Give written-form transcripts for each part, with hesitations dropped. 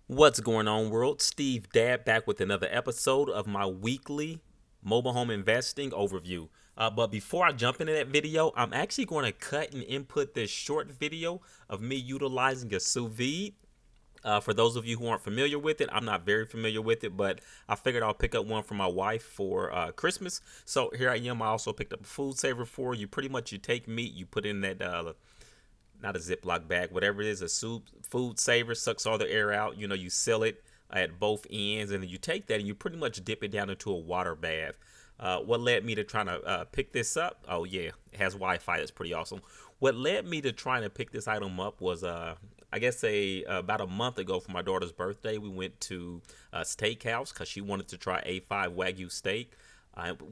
What's going on, world? Steve Dad back with another episode of my weekly mobile home investing overview. But before I jump into that video, I'm actually going to cut and input this short video of me utilizing a sous vide. For those of you who aren't familiar with it, I'm not very familiar with it, but I figured I'll pick up one for my wife for Christmas. So here I am. I also picked up a food saver for you. Pretty much, you take meat, you put in that not a Ziploc bag, whatever it is, a soup food saver, sucks all the air out. You seal it at both ends, and then you take that and you pretty much dip it down into a water bath. What led me to trying to pick this up? Oh yeah, it has Wi-Fi. That's pretty awesome. What led me to trying to pick this item up was I guess about a month ago for my daughter's birthday, we went to a steakhouse because she wanted to try A5 Wagyu steak.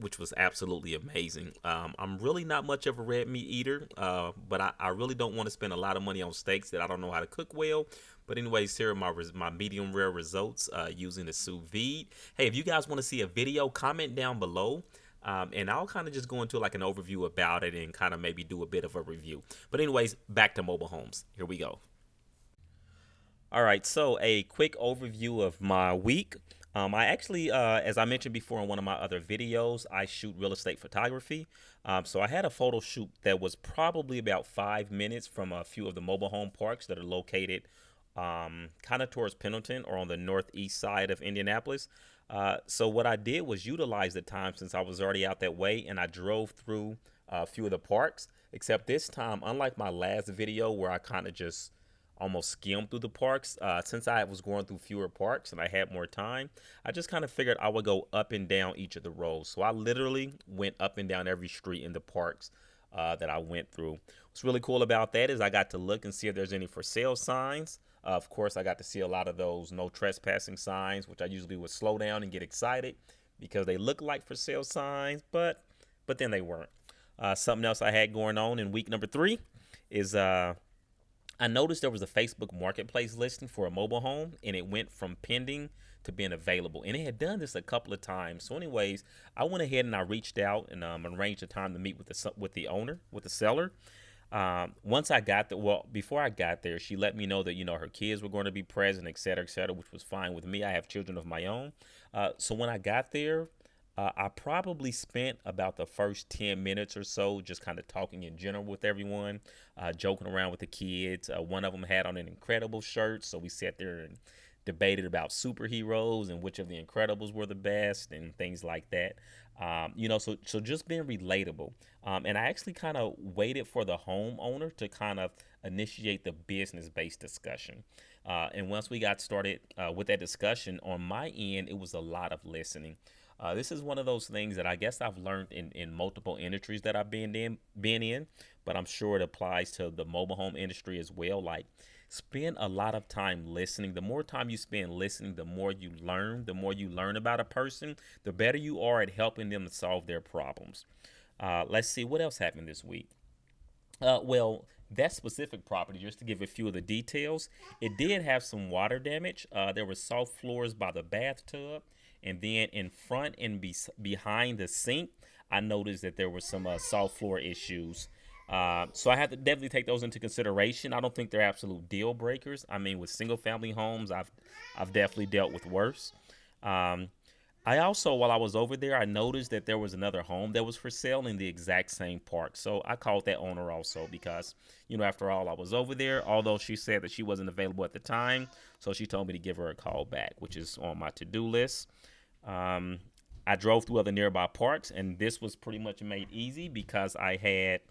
Which was absolutely amazing. I'm really not much of a red meat eater, but I really don't want to spend a lot of money on steaks that I don't know how to cook well. But anyways, here are my medium rare results using the sous vide. Hey, if you guys want to see a video, comment down below. And I'll kind of just go into like an overview about it and kind of maybe do a bit of a review. But anyways, back to mobile homes. Here we go. All right, so a quick overview of my week. I actually, as I mentioned before in one of my other videos, I shoot real estate photography. So I had a photo shoot that was probably about 5 minutes from a few of the mobile home parks that are located kind of towards Pendleton or on the northeast side of Indianapolis. So what I did was utilize the time since I was already out that way, and I drove through a few of the parks. Except this time, unlike my last video where I kind of just almost skimmed through the parks. Since I was going through fewer parks and I had more time, I just kind of figured I would go up and down each of the rows. So I literally went up and down every street in the parks that I went through. What's really cool about that is I got to look and see if there's any for sale signs. Of course, I got to see a lot of those no trespassing signs, which I usually would slow down and get excited because they look like for sale signs, but then they weren't. Something else I had going on in week number 3 is I noticed there was a Facebook Marketplace listing for a mobile home, and it went from pending to being available. And it had done this a couple of times. So, anyways, I went ahead and I reached out and arranged a time to meet with the owner, with the seller. Once I got there, well, before I got there, she let me know that her kids were going to be present, et cetera, which was fine with me. I have children of my own. So when I got there, I probably spent about the first 10 minutes or so just kind of talking in general with everyone, joking around with the kids. One of them had on an Incredibles shirt, so we sat there and debated about superheroes and which of the Incredibles were the best and things like that. So just being relatable. And I actually kind of waited for the homeowner to kind of initiate the business-based discussion. And once we got started with that discussion, on my end, it was a lot of listening. This is one of those things that I guess I've learned in multiple industries that I've been in, but I'm sure it applies to the mobile home industry as well. Like, spend a lot of time listening. The more time you spend listening, the more you learn. The more you learn about a person, the better you are at helping them to solve their problems. Let's see what else happened this week. Well, that specific property, just to give a few of the details, it did have some water damage. There were soft floors by the bathtub, and then in front and behind the sink, I noticed that there were some soft floor issues. So I had to definitely take those into consideration. I don't think they're absolute deal breakers. I mean, with single family homes, I've definitely dealt with worse. Um, I also, while I was over there, I noticed that there was another home that was for sale in the exact same park. So I called that owner also because, after all, I was over there, although she said that she wasn't available at the time. So she told me to give her a call back, which is on my to-do list. Um, I drove through other nearby parks, and this was pretty much made easy because I had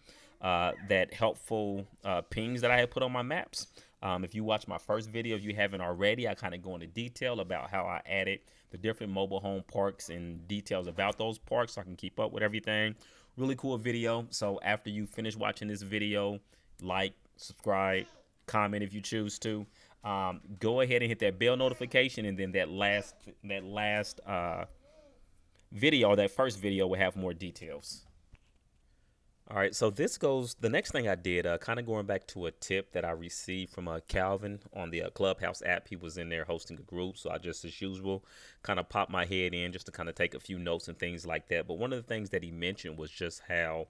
that helpful pings that I had put on my maps. If you watch my first video, if you haven't already, I kind of go into detail about how I added the different mobile home parks and details about those parks so I can keep up with everything. Really cool video. So after you finish watching this video, like, subscribe, comment if you choose to. Go ahead and hit that bell notification, and then that last video, or that first video, will have more details. All right, so the next thing I did, kind of going back to a tip that I received from Calvin on the Clubhouse app. He was in there hosting a group, so I just, as usual, kind of popped my head in just to kind of take a few notes and things like that. But one of the things that he mentioned was just how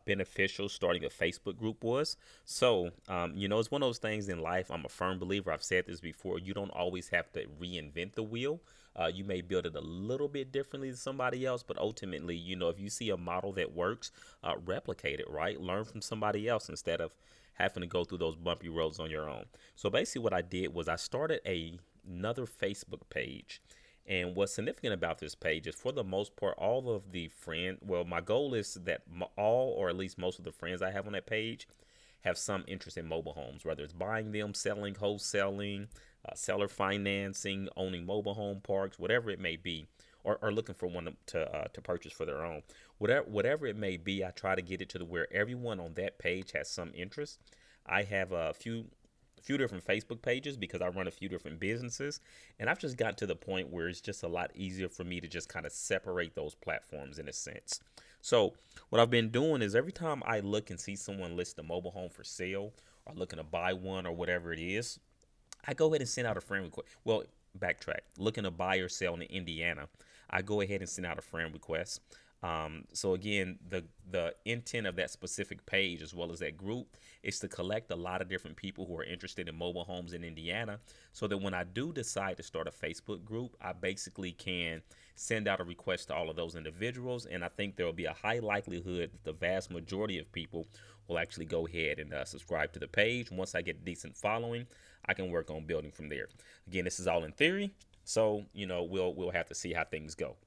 beneficial starting a Facebook group was. So, it's one of those things in life. I'm a firm believer. I've said this before. You don't always have to reinvent the wheel. You may build it a little bit differently than somebody else, but ultimately, if you see a model that works, replicate it, right? Learn from somebody else instead of having to go through those bumpy roads on your own. So basically, what I did was I started another Facebook page. And what's significant about this page is, for the most part, all of the friends, well, my goal is that all, or at least most of the friends I have on that page have some interest in mobile homes, whether it's buying them, selling, wholesaling, seller financing, owning mobile home parks, whatever it may be, or looking for one to purchase for their own. Whatever it may be, I try to get it to the where everyone on that page has some interest. I have a few different Facebook pages because I run a few different businesses, and I've just gotten to the point where it's just a lot easier for me to just kind of separate those platforms in a sense. So what I've been doing is, every time I look and see someone list a mobile home for sale, or looking to buy one, or whatever it is, I go ahead and send out a friend request. Well, backtrack. Looking to buy or sell in Indiana, I go ahead and send out a friend request. So again, the intent of that specific page, as well as that group, is to collect a lot of different people who are interested in mobile homes in Indiana, so that when I do decide to start a Facebook group, I basically can send out a request to all of those individuals. And I think there will be a high likelihood that the vast majority of people will actually go ahead and subscribe to the page. Once I get a decent following, I can work on building from there. Again, this is all in theory, so we'll have to see how things go.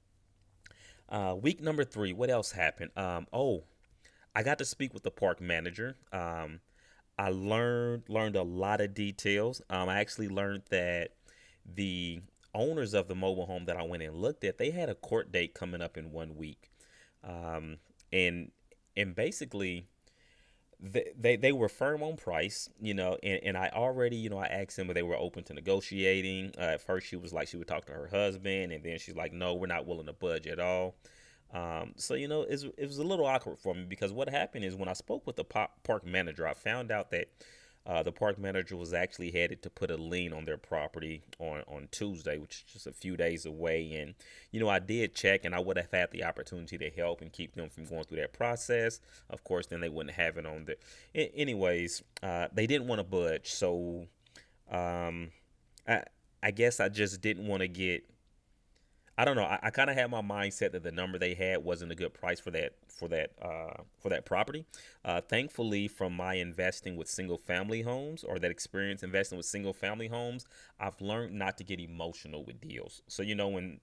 Week number 3, what else happened? I got to speak with the park manager. I learned a lot of details. I actually learned that the owners of the mobile home that I went and looked at, they had a court date coming up in 1 week. And basically, they were firm on price, and I already, I asked them if they were open to negotiating. At first, she was like, she would talk to her husband, and then she's like, no, we're not willing to budge at all. So, it was a little awkward for me, because what happened is, when I spoke with the park manager, I found out that the park manager was actually headed to put a lien on their property on Tuesday, which is just a few days away. And, I did check, and I would have had the opportunity to help and keep them from going through that process. Of course, then they wouldn't have it on the. Anyways, they didn't want to budge. So I guess I just didn't want to get. I don't know. I kind of had my mindset that the number they had wasn't a good price for that property. Thankfully, from my investing with single family homes, or that experience investing with single family homes, I've learned not to get emotional with deals. So when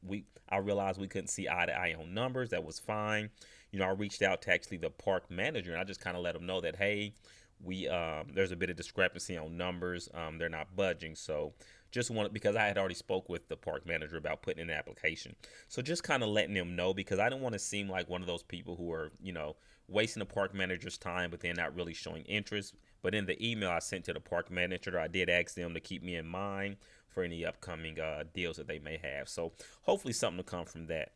I realized we couldn't see eye to eye on numbers, that was fine. I reached out to actually the park manager, and I just kind of let him know that, hey, there's a bit of discrepancy on numbers. They're not budging. So just wanted, because I had already spoke with the park manager about putting in an application. So just kind of letting them know, because I didn't want to seem like one of those people who are, wasting the park manager's time, but they're not really showing interest. But in the email I sent to the park manager, I did ask them to keep me in mind for any upcoming deals that they may have. So hopefully something will come from that.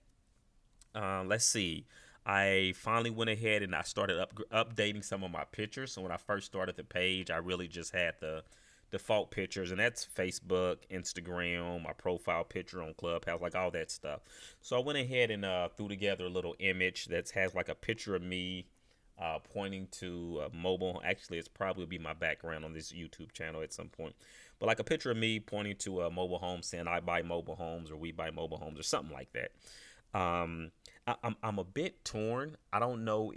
Let's see. I finally went ahead and I started updating some of my pictures. So when I first started the page, I really just had the default pictures, and that's Facebook, Instagram, my profile picture on Clubhouse, like all that stuff. So I went ahead and threw together a little image that has like a picture of me pointing to a mobile. Actually, it's probably be my background on this YouTube channel at some point. But like a picture of me pointing to a mobile home, saying I buy mobile homes, or we buy mobile homes, or something like that. I'm a bit torn. I don't know.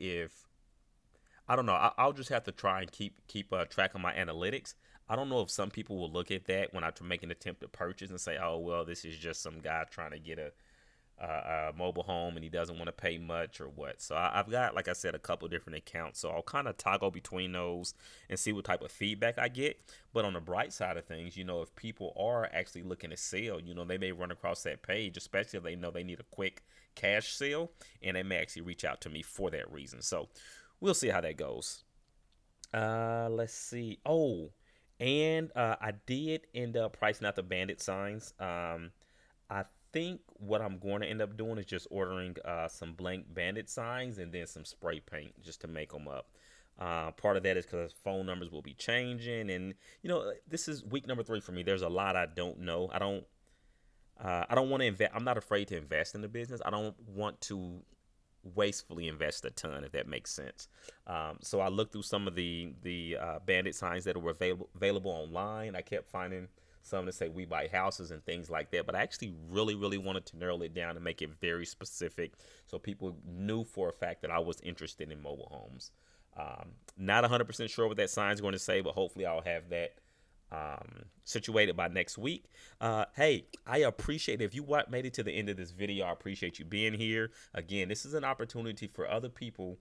I'll just have to try and keep track of my analytics. I don't know if some people will look at that when I make an attempt to purchase and say, oh, well, this is just some guy trying to get a mobile home and he doesn't want to pay much, or what. So I've got, like I said, a couple different accounts. So I'll kind of toggle between those and see what type of feedback I get. But on the bright side of things, if people are actually looking to sell, they may run across that page, especially if they know they need a quick cash sale, and they may actually reach out to me for that reason. So we'll see how that goes. Let's see. Oh, and I did end up pricing out the bandit signs. I think what I'm going to end up doing is just ordering some blank bandit signs and then some spray paint just to make them up. Part of that is because phone numbers will be changing, and this is week number 3 for me. There's a lot I don't know. I don't want to invest. I'm not afraid to invest in the business. I don't want to wastefully invest a ton, if that makes sense. So I looked through some of the bandit signs that were available online. I kept finding some that say we buy houses and things like that, but I actually really wanted to narrow it down and make it very specific so people knew for a fact that I was interested in mobile homes. Not 100% sure what that sign is going to say, but hopefully I'll have that situated by next week. Hey, I appreciate it. If you made it to the end of this video, I appreciate you being here. Again, this is an opportunity for other people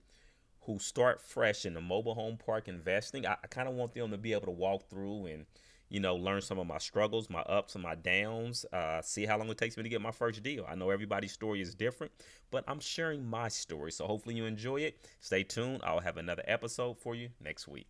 who start fresh in the mobile home park investing. I kind of want them to be able to walk through and, learn some of my struggles, my ups and my downs, see how long it takes me to get my first deal. I know everybody's story is different, but I'm sharing my story. So hopefully you enjoy it. Stay tuned. I'll have another episode for you next week.